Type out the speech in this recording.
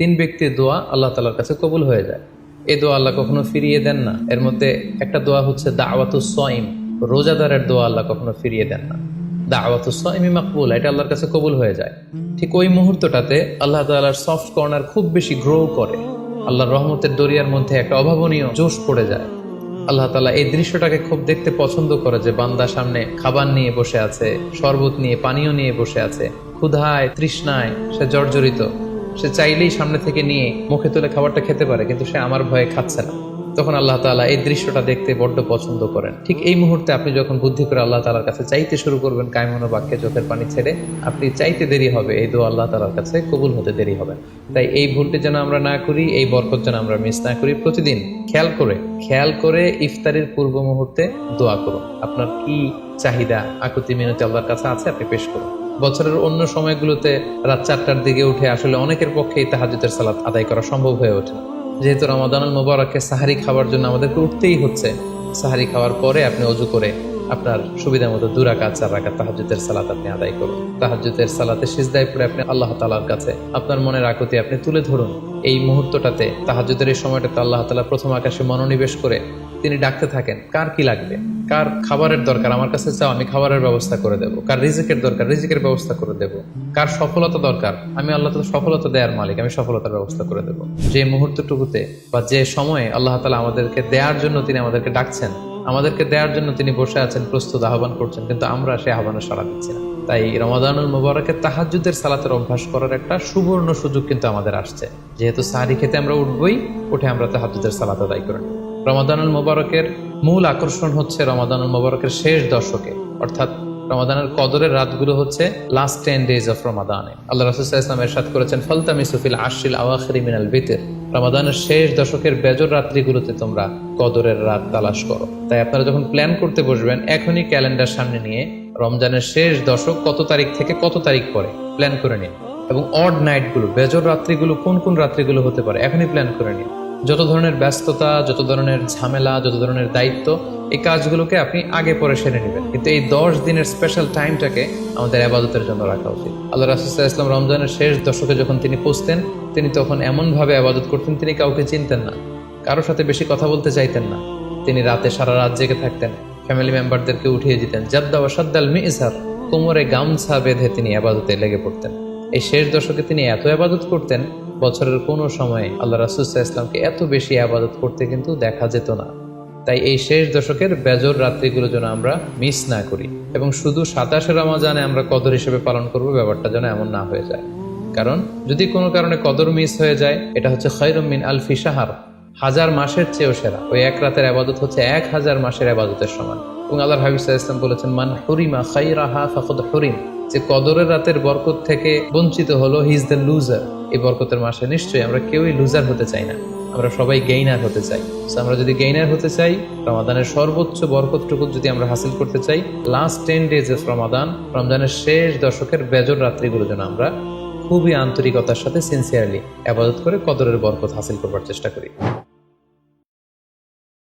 তিন ব্যক্তির দোয়া আল্লাহ তাআলার কাছে কবুল হয়ে যায়। এই দোয়া আল্লাহ কখনো ফিরিয়ে দেন না। এর মধ্যে একটা দোয়া হচ্ছে দাওয়াতুস সাইম, রোজাদারের দোয়া আল্লাহ কখনো ফিরিয়ে দেন না। দাওয়াতুস সাইমি মাকবুল, এটা আল্লাহর কাছে কবুল হয়ে যায়। ঠিক ওই মুহূর্তটাতে আল্লাহ তাআলার সফট কর্নার খুব বেশি গ্রো করে, আল্লাহর রহমতের দরিয়ার মধ্যে একটা অভাবনীয় জোশ পড়ে যায়। আল্লাহ তাআলা এই দৃশ্যটাকে খুব দেখতে পছন্দ করে যে বান্দা সামনে খাবার নিয়ে বসে আছে, শরবত নিয়ে, পানীয় নিয়ে বসে আছে, ক্ষুধায় তৃষ্ণায় সে জর্জরিত, সে চাইলেই সামনে থেকে নিয়ে মুখে তুলে খাবারটা খেতে পারে, কিন্তু সে আমার ভয়ে খাচ্ছে না। তখন আল্লাহ তাআলা এই দৃশ্যটা দেখতে বড্ড পছন্দ করেন। ঠিক এই মুহূর্তে আপনি যখন বুদ্ধি করে আল্লাহ তাআলার কাছে চাইতে শুরু করবেন, কায়মনো বাক্যে চোখের পানি ছেড়ে, আপনি চাইতে দেরি হবে, এই দোয়া আল্লাহ তাআলার কাছে কবুল হতে দেরি হবে। তাই এই ভুলটি যেন আমরা না করি, এই বরকত যেন আমরা মিস না করি। প্রতিদিন খেয়াল করে ইফতারের পূর্ব মুহূর্তে দোয়া করুন। আপনার কি চাহিদা, আকুতি মিনতি আল্লাহর কাছে আছে, আপনি পেশ করুন। বছরের অন্য সময়গুলোতে রাত 4টার দিকে উঠে আসলে অনেকের পক্ষেই তাহাজ্জুদের সালাত আদায় করা সম্ভব হয়ে ওঠে না। যেহেতু রমাদানুল মুবারকে সাহারি খাওয়ার জন্য আমাদেরকে উঠতেই হচ্ছে, সাহারি খাওয়ার পরে আপনি ওযু করে আপনার সুবিধা মতো 2 রাকাত 4 রাকাত তাহাজ্জুদের সালাত আপনি আদায় করুন। তাহাজ্জুদের সালাতে সিজদায় পড়ে আপনি আল্লাহ তাআলার কাছে আপনার মনের আকুতি আপনি তুলে ধরুন। এই মুহূর্তটাতে, তাহাজ্জুদের এই সময়টাতে আল্লাহ তাআলা প্রথম আকাশে মনোনিবেশ করে তিনি ডাকতে থাকেন, কার কি লাগবে, কার খাবারের দরকার, আমার কাছে চাও, আমি খাবারের ব্যবস্থা করে দেব। কার রিজিকের দরকার, রিজিকের ব্যবস্থা করে দেব। কার সফলতা দরকার, আমি আল্লাহ তাআলা সফলতা দেওয়ার মালিক, আমি সফলতার ব্যবস্থা করে দেব। যে মুহূর্তটুকুতে বা যে সময়ে আল্লাহ তাআলা আমাদেরকে দেওয়ার জন্য তিনি আমাদেরকে ডাকছেন, আমাদেরকে দেওয়ার জন্য তিনি বসে আছেন, প্রস্তুত, আহ্বান করছেন, কিন্তু আমরা সেই আহ্বানে সাড়া দিচ্ছি না। তাই রমাদানুল মুবারকে তাহাজ্জুদের সালাতের অভ্যাস করার একটা সুবর্ণ সুযোগ কিন্তু আমাদের আসছে। যেহেতু সাহারি খেতে আমরা উঠবই, উঠে আমরা তাহাজ্জুদের সালাত আদায় করে নেব। রমাদানুল মুবারকের মূল আকর্ষণ হচ্ছে রমাদানুল মুবারকের শেষ দশকে, অর্থাৎ রমাদানের কদরের রাতগুলো হচ্ছে লাস্ট 10 days অফ রমাদানে। আল্লাহ রাসূল সাল্লাল্লাহু আলাইহি ওয়াসাল্লাম ইরশাদ করেছেন, ফালতামিসু ফিল আশরিল আওয়াখিরি মিনাল বিতর, রমাদানের শেষ দশকের বেজর রাত্রিগুলোতে তোমরা কদরের রাত তালাশ করো। তাই আপনারা যখন প্ল্যান করতে বসবেন, এখনই ক্যালেন্ডার সামনে নিয়ে রমজানের শেষ দশক কত তারিখ থেকে কত তারিখ পরে প্ল্যান করে নিন, এবং অড নাইটগুলো, বেজর রাত্রিগুলো কোন কোন রাত্রিগুলো হতে পারে এখনই প্ল্যান করে নিন। যত ধরনের ব্যস্ততা, যত ধরনের ঝামেলা, যত ধরনের দায়িত্ব, এই কাজগুলোকে আপনি আগে পরে সেরে নেবেন, কিন্তু এই 10 দিনের স্পেশাল টাইমটাকে আমাদের ইবাদতের জন্য রাখা উচিত। আল্লাহ রাসূল সাল্লাল্লাহু আলাইহি ওয়াসাল্লাম রমজানের শেষ দশকে যখন তিনি পৌঁছতেন, তিনি তখন এমনভাবে ইবাদত করতেন, তিনি কাউকে চিনতেন না, কারোর সাথে বেশি কথা বলতে চাইতেন না। তিনি রাতে সারা রাত জেগে থাকতেন, ফ্যামিলি মেম্বারদেরকে উঠিয়ে দিতেন, জাদ্দা ওয়া শাদ্দাল মিজহার, কোমরে গামছা বেঁধে তিনি ইবাদতে লেগে পড়তেন। এই শেষ দশকে তিনি এত ইবাদত করতেন, বছরের কোনো সময়ে আল্লাহ রাসূল সাল্লাল্লাহু আলাইহি ওয়াসাল্লামকে এত বেশি ইবাদত করতে কিন্তু দেখা যেত না। তাই এই শেষ দশকের বেজর রাত্রিগুলো যেন আমরা মিস না করি, এবং শুধু 27 রমজানে আমরা কদর হিসেবে পালন করব, ব্যাপারটা যেন এমন না হয়ে যায়। কারণ যদি কোনো কারণে কদর মিস হয়ে যায়, এটা হচ্ছে খায়রুম মিন আলফি শাহর, 1000 মাসের চেয়েও সেরা। ওই এক রাতের ইবাদত হচ্ছে 1000 মাসের ইবাদতের সমান। এবং আল্লাহর হাবিব সাল্লাল্লাহু আলাইহি ওয়াসাল্লাম বলেছেন, মান হুরিমা খায়রাহা ফাকাদ হুরিম, যে কদরের রাতের বরকত থেকে বঞ্চিত হলো, হি ইজ দ্য লুজার। এই বরকতের মাসে নিশ্চয়ই আমরা কেউই লুজার হতে চাই না, আমরা সবাই গেইনার হতে চাই। আমরা যদি গেইনার হতে চাই, রমাদানের সর্বোচ্চ বরকতটুকু যদি আমরা হাসিল করতে চাই, লাস্ট 10 days অফ রমাদান, রমজানের শেষ দশকের বেজর রাত্রিগুলো যেন আমরা খুবই আন্তরিকতার সাথে সিনসিয়ারলি ইবাদত করে কদরের বরকত হাসিল করবার চেষ্টা করি।